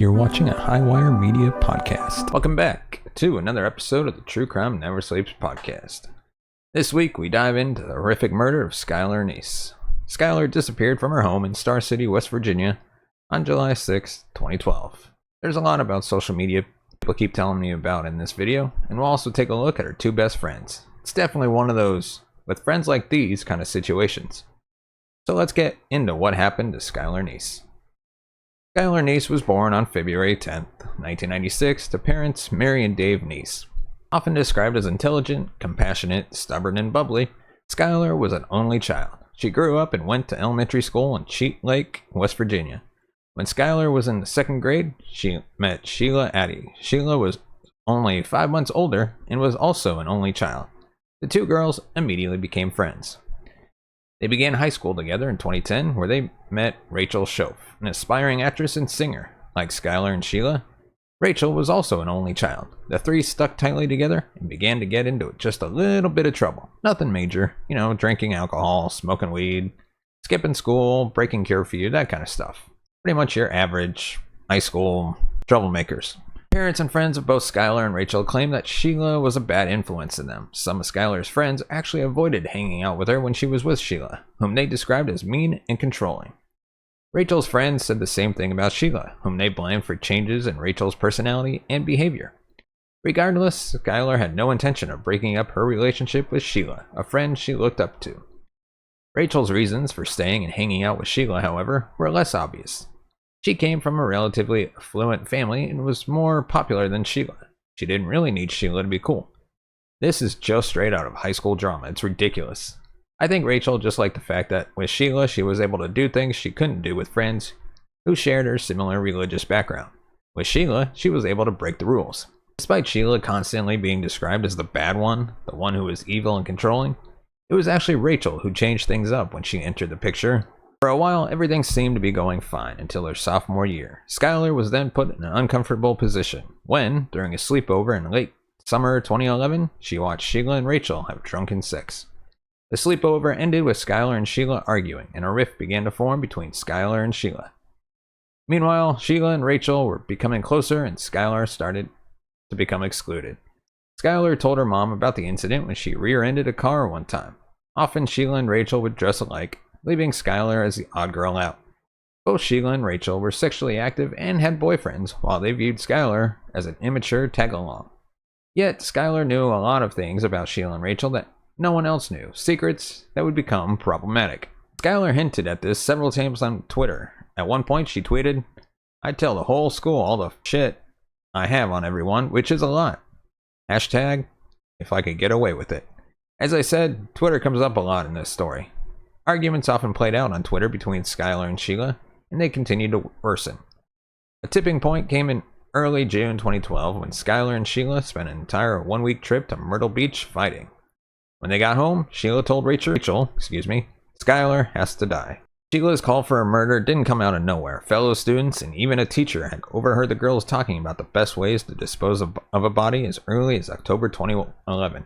You're watching a Highwire Media podcast. Welcome back to another episode of the True Crime Never Sleeps podcast. This week we dive into the horrific murder of Skylar Neese. Skylar disappeared from her home in Star City, West Virginia on July 6, 2012. There's a lot about social media people keep telling me about in this video, and we'll also take a look at her two best friends. It's definitely one of those with friends like these kind of situations. So let's get into what happened to Skylar Neese. Skylar Neese was born on February 10, 1996, to parents Mary and Dave Neese. Often described as intelligent, compassionate, stubborn, and bubbly, Skylar was an only child. She grew up and went to elementary school in Cheat Lake, West Virginia. When Skylar was in the second grade, she met Sheila Addy. Sheila was only 5 months older and was also an only child. The two girls immediately became friends. They began high school together in 2010, where they met Rachel Schoaf, an aspiring actress and singer. Like Skylar and Sheila, Rachel was also an only child. The three stuck tightly together and began to get into just a little bit of trouble. Nothing major, drinking alcohol, smoking weed, skipping school, breaking curfew, that kind of stuff. Pretty much your average high school troublemakers. Parents and friends of both Skylar and Rachel claim that Sheila was a bad influence in them. Some of Skylar's friends actually avoided hanging out with her when she was with Sheila, whom they described as mean and controlling. Rachel's friends said the same thing about Sheila, whom they blamed for changes in Rachel's personality and behavior. Regardless, Skylar had no intention of breaking up her relationship with Sheila, a friend she looked up to. Rachel's reasons for staying and hanging out with Sheila, however, were less obvious. She came from a relatively affluent family and was more popular than Sheila. She didn't really need Sheila to be cool. This is just straight out of high school drama. It's ridiculous. I think Rachel just liked the fact that with Sheila, she was able to do things she couldn't do with friends who shared her similar religious background. With Sheila, she was able to break the rules. Despite Sheila constantly being described as the bad one, the one who was evil and controlling, it was actually Rachel who changed things up when she entered the picture. For a while, everything seemed to be going fine until her sophomore year. Skylar was then put in an uncomfortable position when, during a sleepover in late summer 2011, she watched Sheila and Rachel have drunken sex. The sleepover ended with Skylar and Sheila arguing, and a rift began to form between Skylar and Sheila. Meanwhile, Sheila and Rachel were becoming closer, and Skylar started to become excluded. Skylar told her mom about the incident when she rear-ended a car one time. Often, Sheila and Rachel would dress alike, leaving Skylar as the odd girl out. Both Sheila and Rachel were sexually active and had boyfriends, while they viewed Skylar as an immature tag-along. Yet, Skylar knew a lot of things about Sheila and Rachel that no one else knew, secrets that would become problematic. Skylar hinted at this several times on Twitter. At one point, she tweeted, "I'd tell the whole school all the shit I have on everyone, which is a lot. Hashtag, if I could get away with it." As I said, Twitter comes up a lot in this story. Arguments often played out on Twitter between Skylar and Sheila, and they continued to worsen. A tipping point came in early June 2012 when Skylar and Sheila spent an entire one-week trip to Myrtle Beach fighting. When they got home, Sheila told Rachel, Skylar has to die. Sheila's call for a murder didn't come out of nowhere. Fellow students and even a teacher had overheard the girls talking about the best ways to dispose of a body as early as October 2011.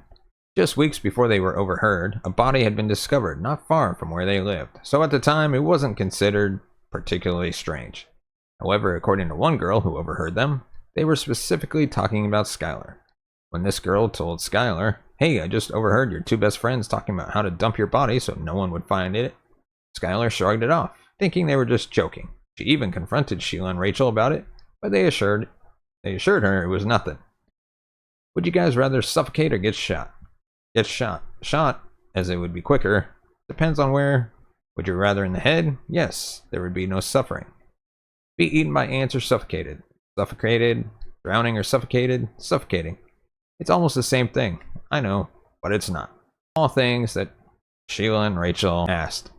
Just weeks before they were overheard, a body had been discovered not far from where they lived, so at the time it wasn't considered particularly strange. However, according to one girl who overheard them, they were specifically talking about Skylar. When this girl told Skylar, "Hey, I just overheard your two best friends talking about how to dump your body so no one would find it," Skylar shrugged it off, thinking they were just joking. She even confronted Sheila and Rachel about it, but they assured her it was nothing. "Would you guys rather suffocate or get shot?" "Get shot." "Shot, as it would be quicker." "Depends on where." "Would you rather in the head?" "Yes, there would be no suffering." "Be eaten by ants or suffocated?" "Suffocated." "Drowning or suffocated?" "Suffocating." It's almost the same thing. I know, but it's not. All things that Sheila and Rachel asked.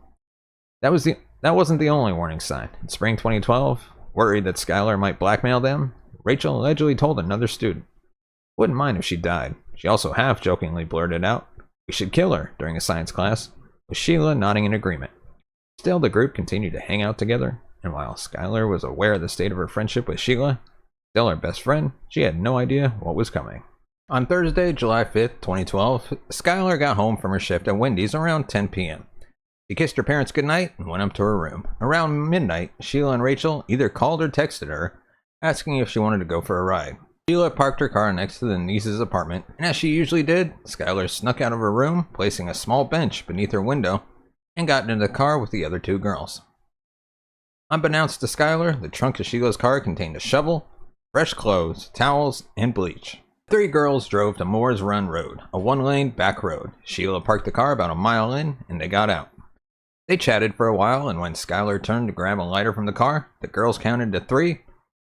That wasn't the only warning sign. In spring 2012, worried that Skylar might blackmail them, Rachel allegedly told another student, "Wouldn't mind if she died." She also half-jokingly blurted out, "We should kill her," during a science class, with Sheila nodding in agreement. Still, the group continued to hang out together, and while Skylar was aware of the state of her friendship with Sheila, still her best friend, she had no idea what was coming. On Thursday, July 5th, 2012, Skylar got home from her shift at Wendy's around 10 p.m. She kissed her parents goodnight and went up to her room. Around midnight, Sheila and Rachel either called or texted her asking if she wanted to go for a ride. Sheila parked her car next to the Neese's apartment, and as she usually did, Skylar snuck out of her room, placing a small bench beneath her window, and got into the car with the other two girls. Unbeknownst to Skylar, the trunk of Sheila's car contained a shovel, fresh clothes, towels, and bleach. The three girls drove to Moore's Run Road, a one-lane back road. Sheila parked the car about a mile in, and they got out. They chatted for a while, and when Skylar turned to grab a lighter from the car, the girls counted to 3,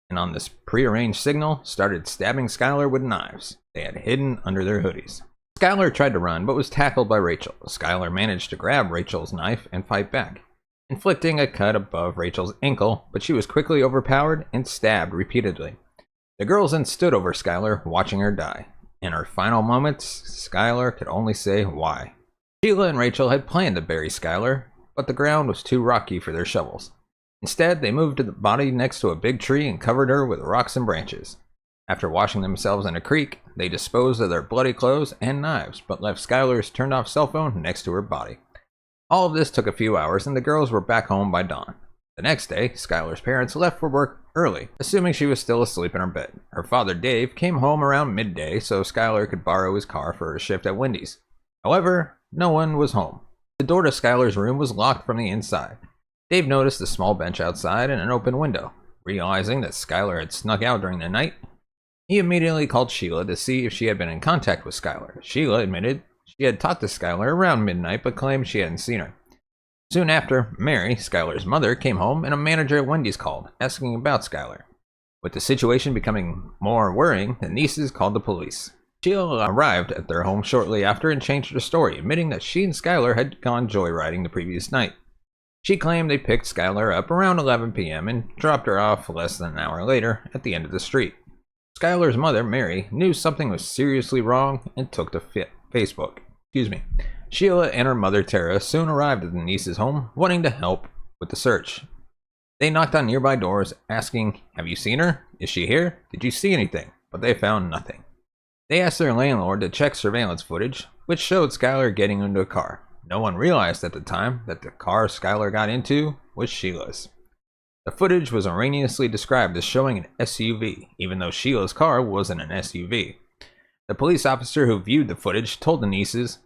and on this prearranged signal, started stabbing Skylar with knives they had hidden under their hoodies. Skylar tried to run, but was tackled by Rachel. Skylar managed to grab Rachel's knife and fight back, inflicting a cut above Rachel's ankle, but she was quickly overpowered and stabbed repeatedly. The girls then stood over Skylar, watching her die. In her final moments, Skylar could only say why. Sheila and Rachel had planned to bury Skylar, but the ground was too rocky for their shovels. Instead, they moved the body next to a big tree and covered her with rocks and branches. After washing themselves in a creek, they disposed of their bloody clothes and knives, but left Skylar's turned-off cell phone next to her body. All of this took a few hours, and the girls were back home by dawn. The next day, Skylar's parents left for work early, assuming she was still asleep in her bed. Her father, Dave, came home around midday so Skylar could borrow his car for her shift at Wendy's. However, no one was home. The door to Skylar's room was locked from the inside. Dave noticed a small bench outside and an open window. Realizing that Skylar had snuck out during the night, he immediately called Sheila to see if she had been in contact with Skylar. Sheila admitted she had talked to Skylar around midnight but claimed she hadn't seen her. Soon after, Mary, Skylar's mother, came home and a manager at Wendy's called, asking about Skylar. With the situation becoming more worrying, the Neeses called the police. Sheila arrived at their home shortly after and changed her story, admitting that she and Skylar had gone joyriding the previous night. She claimed they picked Skylar up around 11 p.m. and dropped her off less than an hour later at the end of the street. Skylar's mother, Mary, knew something was seriously wrong and took to Facebook. Sheila and her mother, Tara, soon arrived at the Neese's home, wanting to help with the search. They knocked on nearby doors, asking, "Have you seen her? Is she here? Did you see anything?" But they found nothing. They asked their landlord to check surveillance footage, which showed Skylar getting into a car. No one realized at the time that the car Skylar got into was Sheila's. The footage was erroneously described as showing an SUV, even though Sheila's car wasn't an SUV. The police officer who viewed the footage told the Neeses,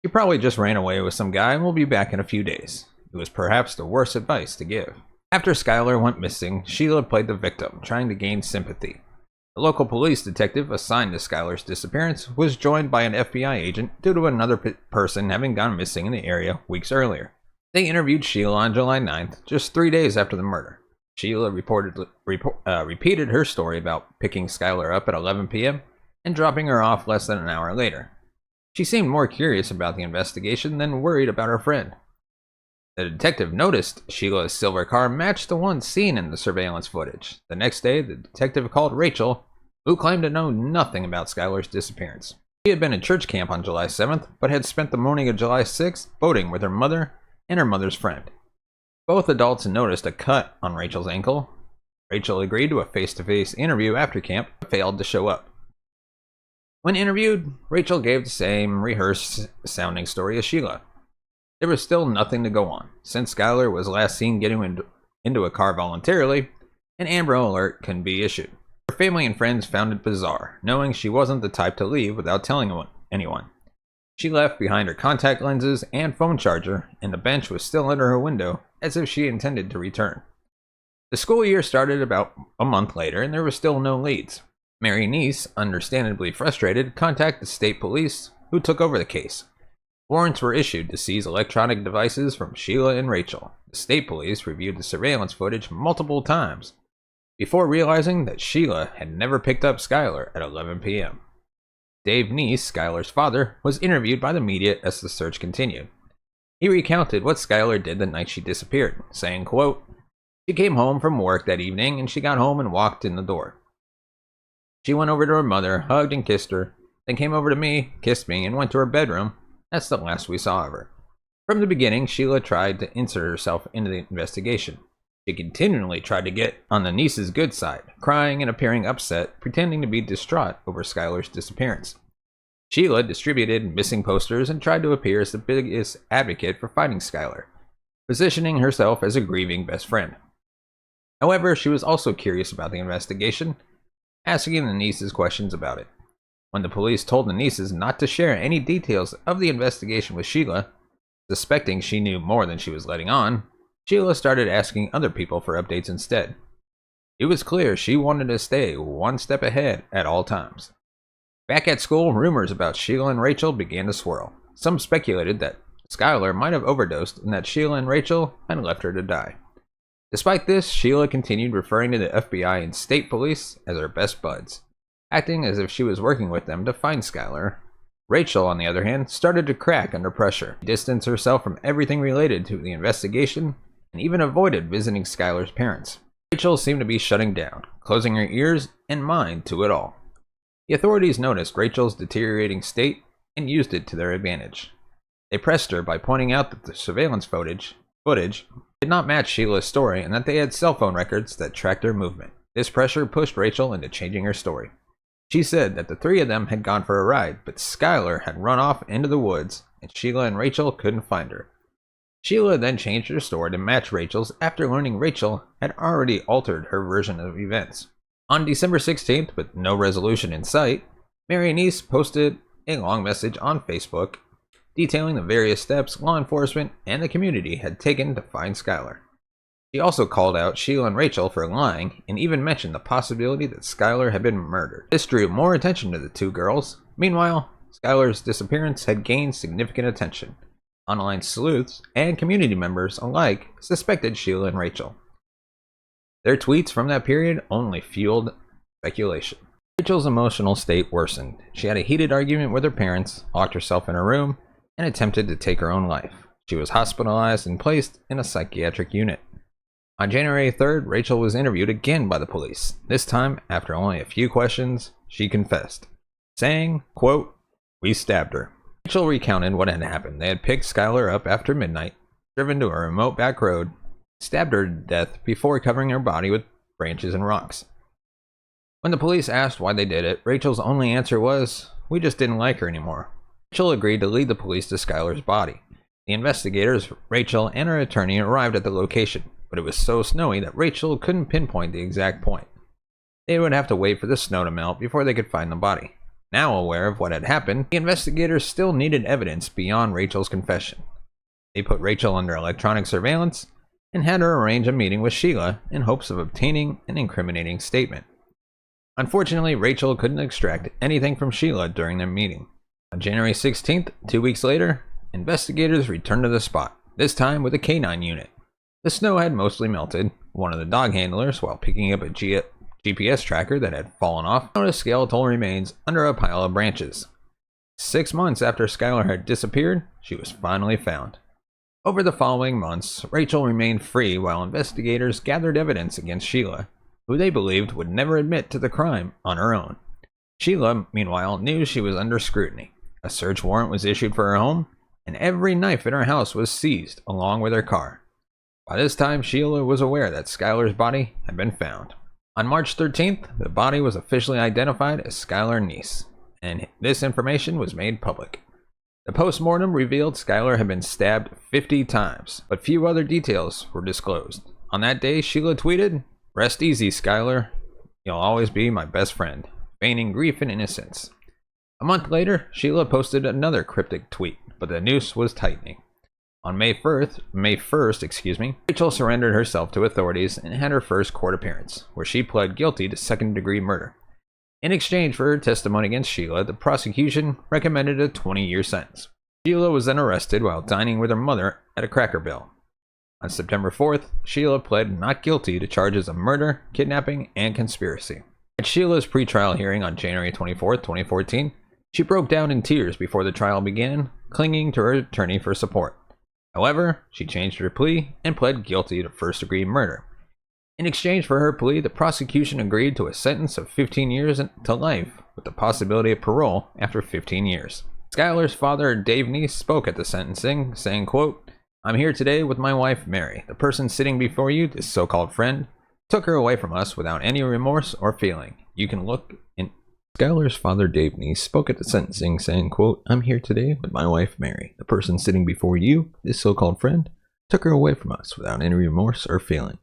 "She probably just ran away with some guy and will be back in a few days." It was perhaps the worst advice to give. After Skylar went missing, Sheila played the victim, trying to gain sympathy. The local police detective assigned to Skylar's disappearance was joined by an FBI agent due to another person having gone missing in the area weeks earlier. They interviewed Sheila on July 9th, just 3 days after the murder. Sheila repeated her story about picking Skylar up at 11 p.m. and dropping her off less than an hour later. She seemed more curious about the investigation than worried about her friend. The detective noticed Sheila's silver car matched the one seen in the surveillance footage. The next day, the detective called Rachel, who claimed to know nothing about Skylar's disappearance. She had been at church camp on July 7th, but had spent the morning of July 6th boating with her mother and her mother's friend. Both adults noticed a cut on Rachel's ankle. Rachel agreed to a face-to-face interview after camp, but failed to show up. When interviewed, Rachel gave the same rehearsed-sounding story as Sheila. There was still nothing to go on. Since Skylar was last seen getting into a car voluntarily, an Amber Alert couldn't be issued. Her family and friends found it bizarre, knowing she wasn't the type to leave without telling anyone. She left behind her contact lenses and phone charger, and the bench was still under her window, as if she intended to return. The school year started about a month later, and there were still no leads. Mary Neese, understandably frustrated, contacted the state police, who took over the case. Warrants were issued to seize electronic devices from Sheila and Rachel. The state police reviewed the surveillance footage multiple times before realizing that Sheila had never picked up Skylar at 11 p.m. Dave Neese, Skylar's father, was interviewed by the media as the search continued. He recounted what Skylar did the night she disappeared, saying, quote, "She came home from work that evening and she got home and walked in the door. She went over to her mother, hugged and kissed her, then came over to me, kissed me, and went to her bedroom. That's the last we saw of her." From the beginning, Sheila tried to insert herself into the investigation. She continually tried to get on the Neese's good side, crying and appearing upset, pretending to be distraught over Skylar's disappearance. Sheila distributed missing posters and tried to appear as the biggest advocate for finding Skylar, positioning herself as a grieving best friend. However, she was also curious about the investigation, asking the Neeses questions about it. When the police told the Neeses not to share any details of the investigation with Sheila, suspecting she knew more than she was letting on, Sheila started asking other people for updates instead. It was clear she wanted to stay one step ahead at all times. Back at school, rumors about Sheila and Rachel began to swirl. Some speculated that Skylar might have overdosed and that Sheila and Rachel had left her to die. Despite this, Sheila continued referring to the FBI and state police as her best buds, acting as if she was working with them to find Skylar. Rachel, on the other hand, started to crack under pressure. She distanced herself from everything related to the investigation and even avoided visiting Skylar's parents. Rachel seemed to be shutting down, closing her ears and mind to it all. The authorities noticed Rachel's deteriorating state and used it to their advantage. They pressed her by pointing out that the surveillance footage did not match Sheila's story and that they had cell phone records that tracked her movement. This pressure pushed Rachel into changing her story. She said that the three of them had gone for a ride, but Skylar had run off into the woods and Sheila and Rachel couldn't find her. Sheila then changed her story to match Rachel's after learning Rachel had already altered her version of events. On December 16th, with no resolution in sight, Mary Neese posted a long message on Facebook detailing the various steps law enforcement and the community had taken to find Skylar. She also called out Sheila and Rachel for lying and even mentioned the possibility that Skylar had been murdered. This drew more attention to the two girls. Meanwhile, Skylar's disappearance had gained significant attention. Online sleuths and community members alike suspected Sheila and Rachel. Their tweets from that period only fueled speculation. Rachel's emotional state worsened. She had a heated argument with her parents, locked herself in her room, and attempted to take her own life. She was hospitalized and placed in a psychiatric unit. On January 3rd, Rachel was interviewed again by the police. This time, after only a few questions, she confessed, saying, quote, "We stabbed her." Rachel recounted what had happened. They had picked Skylar up after midnight, driven to a remote back road, stabbed her to death before covering her body with branches and rocks. When the police asked why they did it, Rachel's only answer was, "We just didn't like her anymore." Rachel agreed to lead the police to Skylar's body. The investigators, Rachel, and her attorney arrived at the location, but it was so snowy that Rachel couldn't pinpoint the exact point. They would have to wait for the snow to melt before they could find the body. Now aware of what had happened, the investigators still needed evidence beyond Rachel's confession. They put Rachel under electronic surveillance and had her arrange a meeting with Sheila in hopes of obtaining an incriminating statement. Unfortunately, Rachel couldn't extract anything from Sheila during their meeting. On January 16th, 2 weeks later, investigators returned to the spot, this time with a canine unit. The snow had mostly melted. One of the dog handlers, while picking up a GPS tracker that had fallen off, noticed skeletal remains under a pile of branches. 6 months after Skylar had disappeared, she was finally found. Over the following months, Rachel remained free while investigators gathered evidence against Sheila, who they believed would never admit to the crime on her own. Sheila, meanwhile, knew she was under scrutiny. A search warrant was issued for her home, and every knife in her house was seized, along with her car. By this time, Sheila was aware that Skylar's body had been found. On March 13th, the body was officially identified as Skylar Neese, and this information was made public. The post-mortem revealed Skylar had been stabbed 50 times, but few other details were disclosed. On that day, Sheila tweeted, "Rest easy, Skylar. You'll always be my best friend," feigning grief and innocence. A month later, Sheila posted another cryptic tweet, but the noose was tightening. On May 1st, Rachel surrendered herself to authorities and had her first court appearance, where she pled guilty to second-degree murder. In exchange for her testimony against Sheila, the prosecution recommended a 20-year sentence. Sheila was then arrested while dining with her mother at a Cracker Barrel. On September 4th, Sheila pled not guilty to charges of murder, kidnapping, and conspiracy. At Sheila's pretrial hearing on January 24, 2014, she broke down in tears before the trial began, clinging to her attorney for support. However, she changed her plea and pled guilty to first-degree murder. In exchange for her plea, the prosecution agreed to a sentence of 15 years to life, with the possibility of parole after 15 years. Skylar's father, Dave Neese, spoke at the sentencing, saying, quote, "I'm here today with my wife, Mary. The person sitting before you, this so-called friend, took her away from us without any remorse or feeling. You can look in..." Skylar's father, Dave Neese, spoke at the sentencing, saying, quote, "I'm here today with my wife, Mary. The person sitting before you, this so-called friend, took her away from us without any remorse or feeling.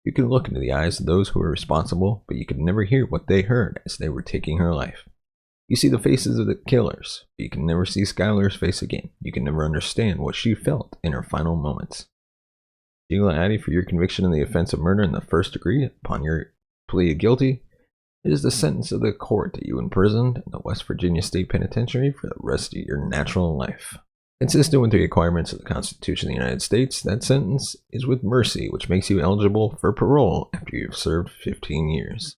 You could look into the eyes of those who were responsible, but you could never hear what they heard as they were taking her life. You see the faces of the killers, but you can never see Skylar's face again. You can never understand what she felt in her final moments. Sheila Addy, for your conviction in the offense of murder in the first degree upon your plea of guilty, it is the sentence of the court that you imprisoned in the West Virginia State Penitentiary for the rest of your natural life. Consistent with the requirements of the Constitution of the United States, that sentence is with mercy, which makes you eligible for parole after you have served 15 years.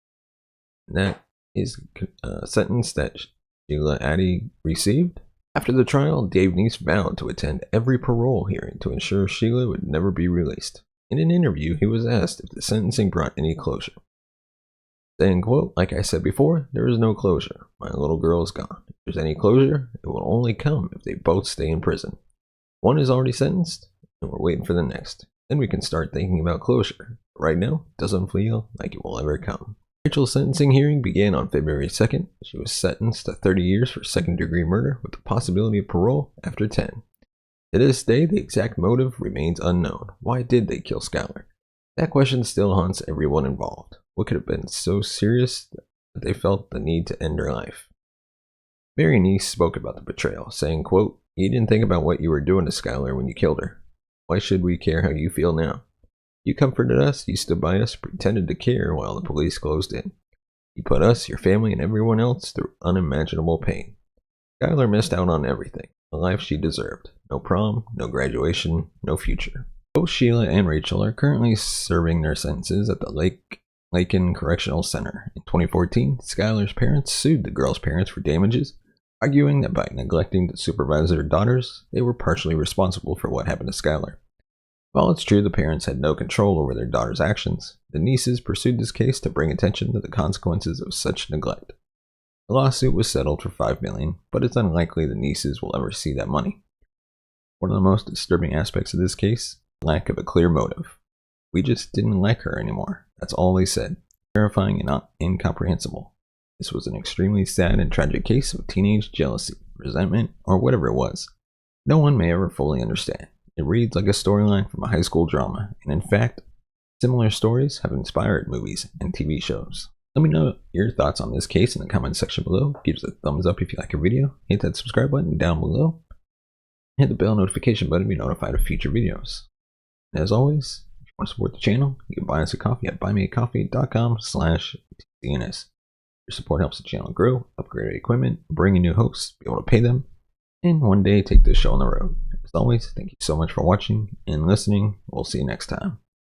And that is a sentence that Sheila Addy received. After the trial, Dave Neese vowed to attend every parole hearing to ensure Sheila would never be released. In an interview, he was asked if the sentencing brought any closure. Saying, quote, "Like I said before, there is no closure. My little girl is gone. If there's any closure, it will only come if they both stay in prison. One is already sentenced, and we're waiting for the next. Then we can start thinking about closure. Right now, it doesn't feel like it will ever come." Rachel's sentencing hearing began on February 2nd. She was sentenced to 30 years for second-degree murder with the possibility of parole after 10. To this day, the exact motive remains unknown. Why did they kill Skylar? That question still haunts everyone involved. What could have been so serious that they felt the need to end her life? Mary Neese spoke about the betrayal, saying, quote, "You didn't think about what you were doing to Skylar when you killed her. Why should we care how you feel now? You comforted us, you stood by us, pretended to care while the police closed in. You put us, your family, and everyone else through unimaginable pain. Skylar missed out on everything, the life she deserved. No prom, no graduation, no future." Both Sheila and Rachel are currently serving their sentences at the Lakin Correctional Center. In 2014, Skylar's parents sued the girl's parents for damages, arguing that by neglecting to supervise their daughters, they were partially responsible for what happened to Skylar. While it's true the parents had no control over their daughter's actions, the Neeses pursued this case to bring attention to the consequences of such neglect. The lawsuit was settled for $5 million, but it's unlikely the Neeses will ever see that money. One of the most disturbing aspects of this case, lack of a clear motive. We just didn't like her anymore. That's all they said. Terrifying and incomprehensible. This was an extremely sad and tragic case of teenage jealousy, resentment, or whatever it was. No one may ever fully understand. It reads like a storyline from a high school drama, and in fact, similar stories have inspired movies and TV shows. Let me know your thoughts on this case in the comment section below. Give us a thumbs up if you like our video. Hit that subscribe button down below. Hit the bell notification button to be notified of future videos. And as always, if you want to support the channel, you can buy us a coffee at buymeacoffee.com/TCNS. Your support helps the channel grow, upgrade our equipment, bring in new hosts, be able to pay them, and one day take this show on the road. As always, thank you so much for watching and listening. We'll see you next time.